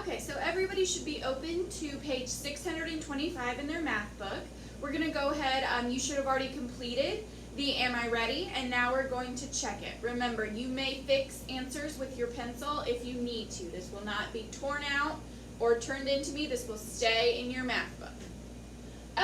Okay, so everybody should be open to page 625 in their math book. We're going to go ahead, you should have already completed the Am I Ready? And now we're going to check it. Remember, you may fix answers with your pencil if you need to. This will not be torn out or turned into me. This will stay in your math book.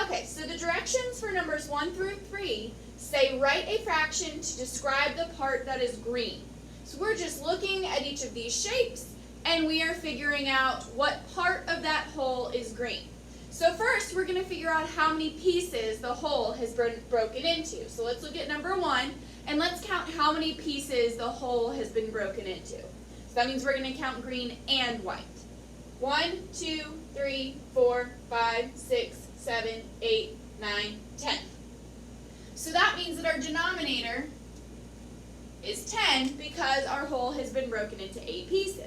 Okay, so the directions for numbers 1 through 3 say write a fraction to describe the part that is green. So we're just looking at each of these shapes and we are figuring out what part of that whole is green. So first we're going to figure out how many pieces the whole has been broken into. So let's look at number 1 and let's count how many pieces the whole has been broken into. So that means we're going to count green and white. 1, 2, 3, 4, 5, 6, 7, 8, 9, 10. So that means that our denominator is 10 because our whole has been broken into 8 pieces.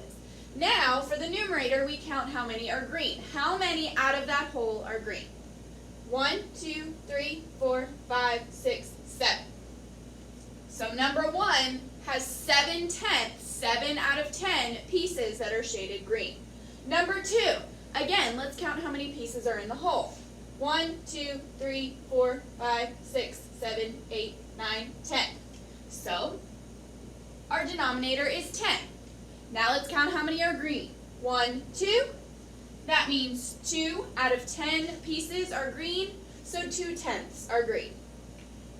Now, for the numerator, we count how many are green. How many out of that whole are green? 1, 2, 3, 4, 5, 6, 7. So number 1 has 7/10, 7 out of 10 pieces that are shaded green. Number 2, again, let's count how many pieces are in the whole. 1, 2, 3, 4, 5, 6, 7, 8, 9, 10. So, our denominator is 10. Now let's count how many are green. 1, 2. That means 2 out of 10 pieces are green, so 2/10 are green.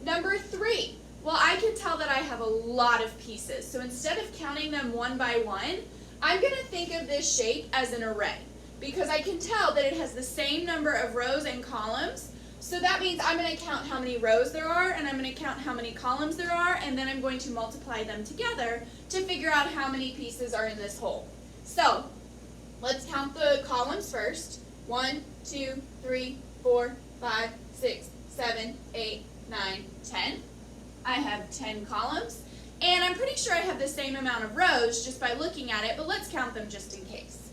Number 3. Well, I can tell that I have a lot of pieces, so instead of counting them one by one, I'm going to think of this shape as an array, because I can tell that it has the same number of rows and columns. So that means I'm going to count how many rows there are, and I'm going to count how many columns there are, and then I'm going to multiply them together to figure out how many pieces are in this whole. So, let's count the columns first. 1, 2, 3, 4, 5, 6, 7, 8, 9, 10. I have 10 columns, and I'm pretty sure I have the same amount of rows just by looking at it, but let's count them just in case.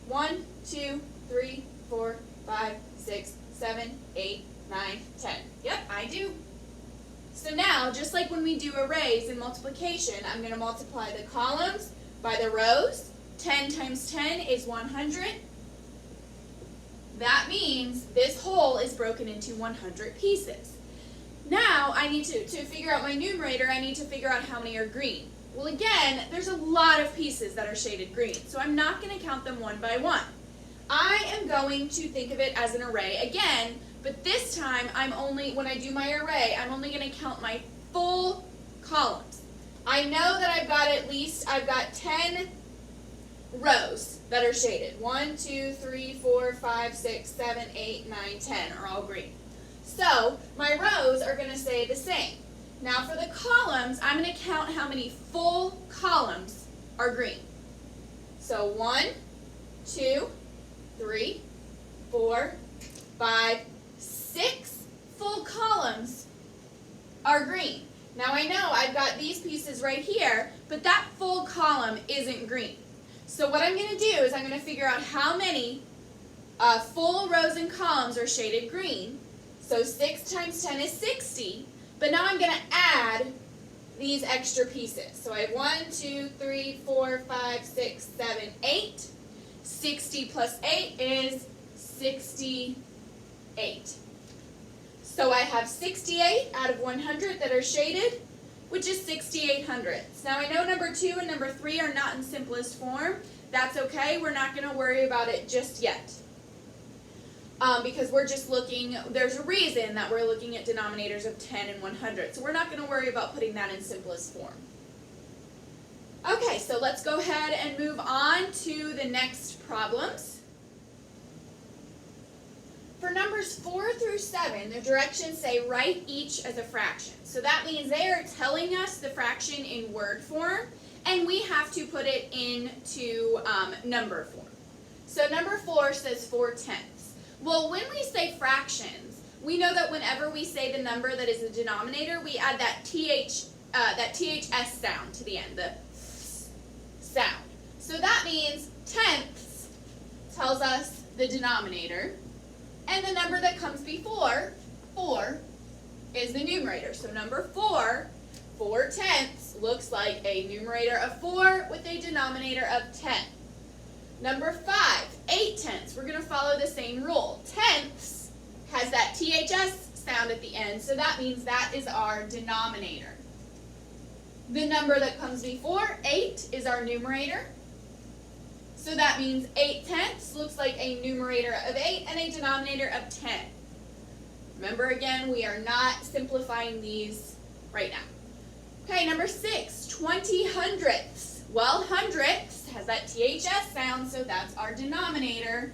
1, 2, 3, 4, 5, 6, 7, 8, 9, 10. Yep, I do. So now, just like when we do arrays in multiplication, I'm going to multiply the columns by the rows. 10 times 10 is 100. That means this whole is broken into 100 pieces. Now, I need to figure out my numerator, I need to figure out how many are green. Well, again, there's a lot of pieces that are shaded green, so I'm not going to count them one by one. I am going to think of it as an array again, but this time when I do my array, I'm only going to count my full columns. I know that I've got 10 rows that are shaded. 1, 2, 3, 4, 5, 6, 7, 8, 9, 10 are all green. So my rows are going to stay the same. Now for the columns, I'm going to count how many full columns are green. So 1, 2, 3, 4, 5, 6 full columns are green. Now I know I've got these pieces right here, but that full column isn't green. So what I'm going to do is I'm going to figure out how many full rows and columns are shaded green. So 6 times 10 is 60, but now I'm going to add these extra pieces. So I have 1, 2, 3, 4, 5, 6, 7, 8. 60 plus 8 is 68. So I have 68 out of 100 that are shaded, which is 68 hundredths. Now I know number 2 and number 3 are not in simplest form. That's okay. We're not going to worry about it just yet. Because we're just looking, there's a reason that we're looking at denominators of 10 and 100. So we're not going to worry about putting that in simplest form. Okay, so let's go ahead and move on to the next problems. For numbers 4 through 7, the directions say write each as a fraction. So that means they are telling us the fraction in word form, and we have to put it into number form. So number 4 says 4/10. Well, when we say fractions, we know that whenever we say the number that is the denominator, we add that THS sound to the end, the sound. So that means tenths tells us the denominator, and the number that comes before, 4, is the numerator. So number 4, 4/10, looks like a numerator of 4 with a denominator of 10. Number 5, follow the same rule. Tenths has that THS sound at the end, so that means that is our denominator. The number that comes before, 8, is our numerator. So that means 8 tenths looks like a numerator of 8 and a denominator of 10. Remember again, we are not simplifying these right now. Okay, number 6, 20 hundredths. Well, hundredths has that THS sound, so that's our denominator.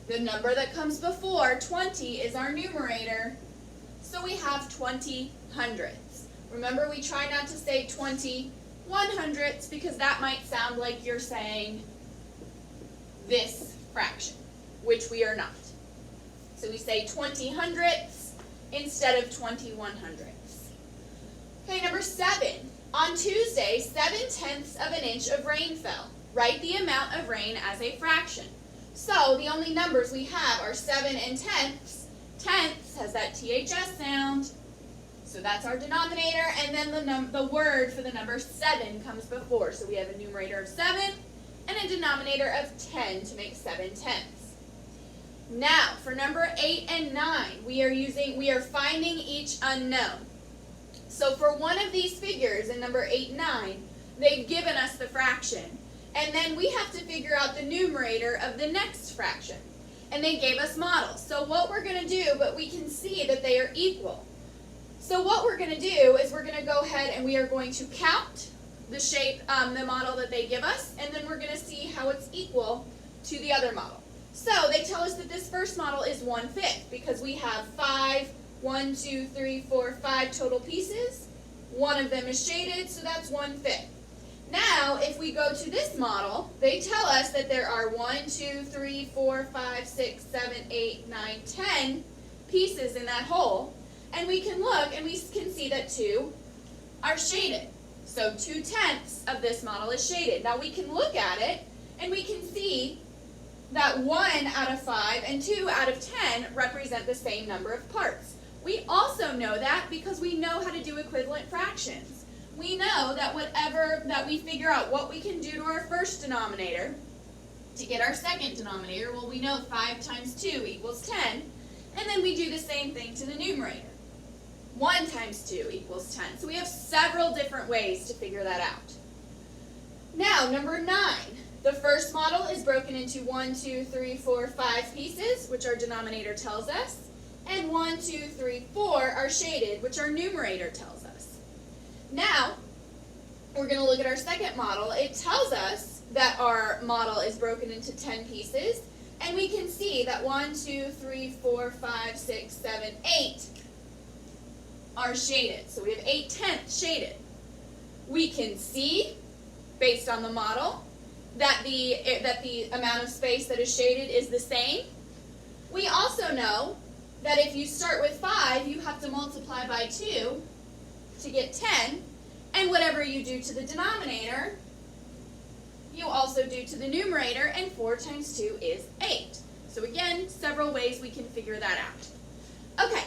The number that comes before, 20, is our numerator. So we have 20 hundredths. Remember, we try not to say 20 100ths because that might sound like you're saying this fraction, which we are not. So we say 20 hundredths instead of 20 100ths. Okay, number 7. On Tuesday, 7 tenths of an inch of rain fell. Write the amount of rain as a fraction. So the only numbers we have are 7 and tenths. Tenths has that THS sound, so that's our denominator, and then the word for the number 7 comes before. So we have a numerator of 7 and a denominator of 10 to make 7 tenths. Now, for number 8 and 9, we are finding each unknown. So for one of these figures in number 8 and 9, they've given us the fraction. And then we have to figure out the numerator of the next fraction. And they gave us models. So what we're going to do, but we can see that they are equal. So what we're going to do is we're going to go ahead and we are going to count the shape, the model that they give us, and then we're going to see how it's equal to the other model. So they tell us that this first model is 1/5 because we have 5, 1, 2, 3, 4, 5 total pieces. One of them is shaded, so that's 1/5. Now, if we go to this model, they tell us that there are 1, 2, 3, 4, 5, 6, 7, 8, 9, 10 pieces in that whole. And we can look and we can see that 2 are shaded. So 2 tenths of this model is shaded. Now we can look at it and we can see that 1 out of 5 and 2 out of 10 represent the same number of parts. We also know that because we know how to do equivalent fractions. We know that we figure out what we can do to our first denominator to get our second denominator. Well, we know 5 times 2 equals 10, and then we do the same thing to the numerator. 1 times 2 equals 10. So we have several different ways to figure that out. Now, number 9. The first model is broken into 1, 2, 3, 4, 5 pieces, which our denominator tells us, and 1, 2, 3, 4 are shaded, which our numerator tells us. Now, we're going to look at our second model. It tells us that our model is broken into 10 pieces, and we can see that 1, 2, 3, 4, 5, 6, 7, 8 are shaded. So we have 8 tenths shaded. We can see, based on the model, that the amount of space that is shaded is the same. We also know that if you start with 5, you have to multiply by 2 to get 10, and whatever you do to the denominator, you also do to the numerator, and 4 times 2 is 8. So again, several ways we can figure that out. Okay,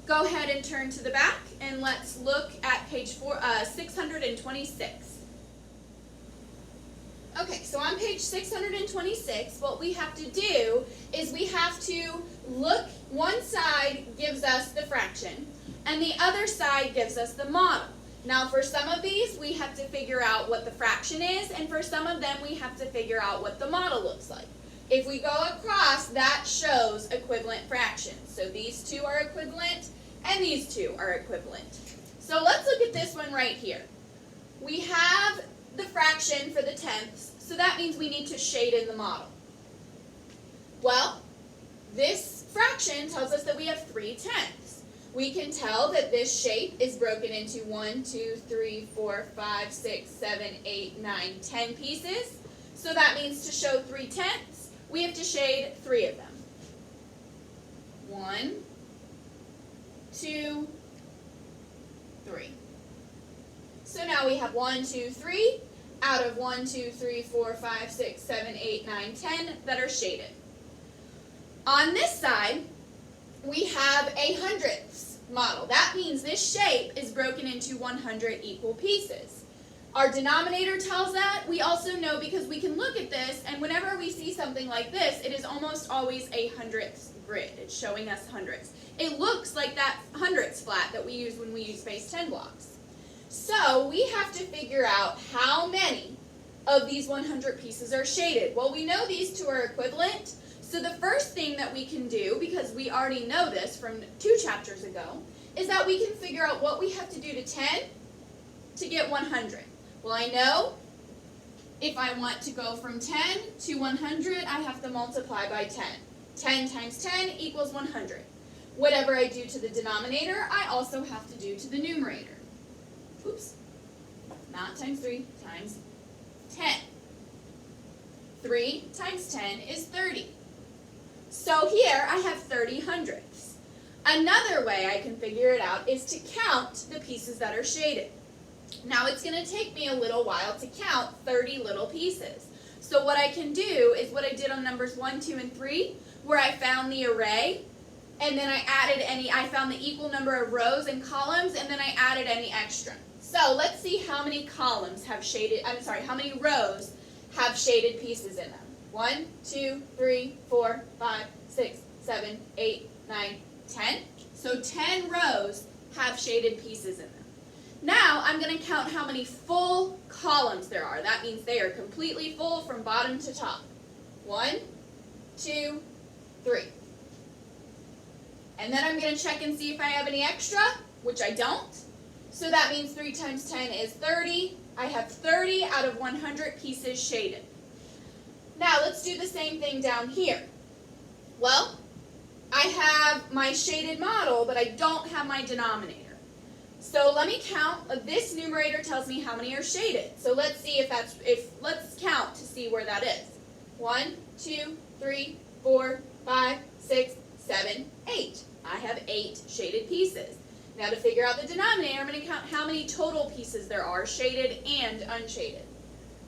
go ahead and turn to the back, and let's look at page 626. Okay, so on page 626, what we have to do is we have to look, one side gives us the fraction, and the other side gives us the model. Now, for some of these, we have to figure out what the fraction is, and for some of them, we have to figure out what the model looks like. If we go across, that shows equivalent fractions. So these two are equivalent, and these two are equivalent. So let's look at this one right here. We have the fraction for the tenths, so that means we need to shade in the model. Well, this fraction tells us that we have 3 tenths. We can tell that this shape is broken into 1, 2, 3, 4, 5, 6, 7, 8, 9, 10 pieces. So that means to show 3 tenths, we have to shade 3 of them. 1, 2, 3. So now we have 1, 2, 3 out of 1, 2, 3, 4, 5, 6, 7, 8, 9, 10 that are shaded. On this side, we have a hundredths model. That means this shape is broken into 100 equal pieces. Our denominator tells that. We also know because we can look at this, and whenever we see something like this, it is almost always a hundredths grid. It's showing us hundredths. It looks like that hundredths flat that we use when we use base 10 blocks. So we have to figure out how many of these 100 pieces are shaded. Well, we know these two are equivalent, so the first thing that we can do, because we already know this from 2 chapters ago, is that we can figure out what we have to do to 10 to get 100. Well, I know if I want to go from 10 to 100, I have to multiply by 10. 10 times 10 equals 100. Whatever I do to the denominator, I also have to do to the numerator. Oops. Not times 3, times 10. 3 times 10 is 30. So here I have 30 hundredths. Another way I can figure it out is to count the pieces that are shaded. Now it's going to take me a little while to count 30 little pieces. So what I can do is what I did on numbers 1, 2, and 3, where I found the array, and then I found the equal number of rows and columns, and then I added any extra. So let's see how many columns have shaded, how many rows have shaded pieces in them. 1, 2, 3, 4, 5, 6, 7, 8, 9, 10. So 10 rows have shaded pieces in them. Now I'm going to count how many full columns there are. That means they are completely full from bottom to top. 1, 2, 3. And then I'm going to check and see if I have any extra, which I don't. So that means 3 times 10 is 30. I have 30 out of 100 pieces shaded. Now let's do the same thing down here. Well, I have my shaded model, but I don't have my denominator. So let me count. This numerator tells me how many are shaded. So let's see let's count to see where that is. 1, 2, 3, 4, 5, 6, 7, 8. I have 8 shaded pieces. Now to figure out the denominator, I'm going to count how many total pieces there are, shaded and unshaded.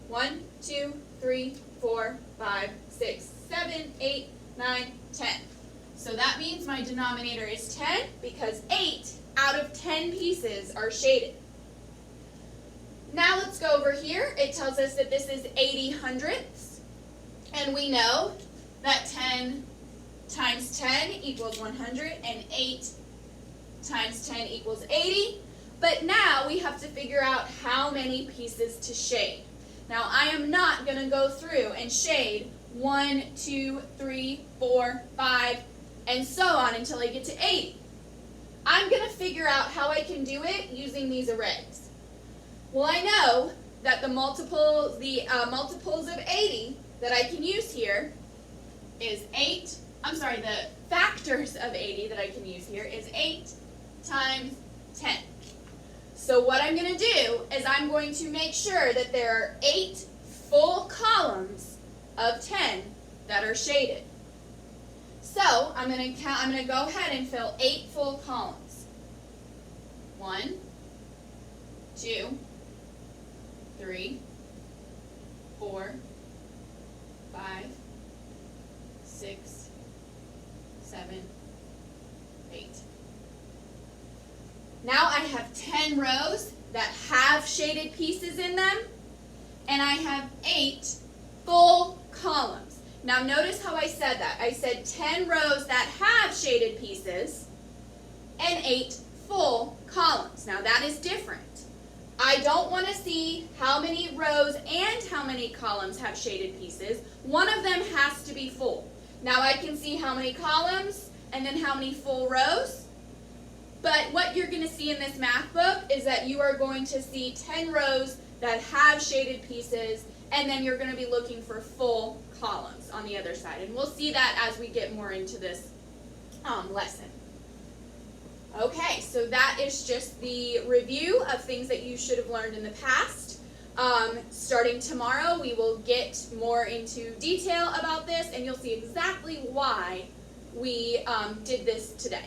1, 2, 3, 4, 5, 6, 7, 8, 9, 10. So that means my denominator is 10 because 8 out of 10 pieces are shaded. Now let's go over here. It tells us that this is 80 hundredths. And we know that 10 times 10 equals 100 and 8 times 10 equals 80. But now we have to figure out how many pieces to shade. Now I am not going to go through and shade 1, 2, 3, 4, 5, and so on until I get to 80. I'm going to figure out how I can do it using these arrays. Well, I know that the multiples of 80 that I can use here is the factors of 80 that I can use here is 8 times 10. So what I'm going to do is I'm going to make sure that there are 8 full columns of 10 that are shaded. So I'm going to go ahead and fill 8 full columns. 1, 2, 3, 4, 5, 6, 7, 8. Now I have 10 rows that have shaded pieces in them, and I have 8 full columns. Now notice how I said that. I said 10 rows that have shaded pieces and 8 full columns. Now that is different. I don't want to see how many rows and how many columns have shaded pieces. One of them has to be full. Now I can see how many columns and then how many full rows. But what you're going to see in this math book is that you are going to see 10 rows that have shaded pieces, and then you're going to be looking for full columns on the other side. And we'll see that as we get more into this lesson. Okay, so that is just the review of things that you should have learned in the past. Starting tomorrow, we will get more into detail about this, and you'll see exactly why we did this today.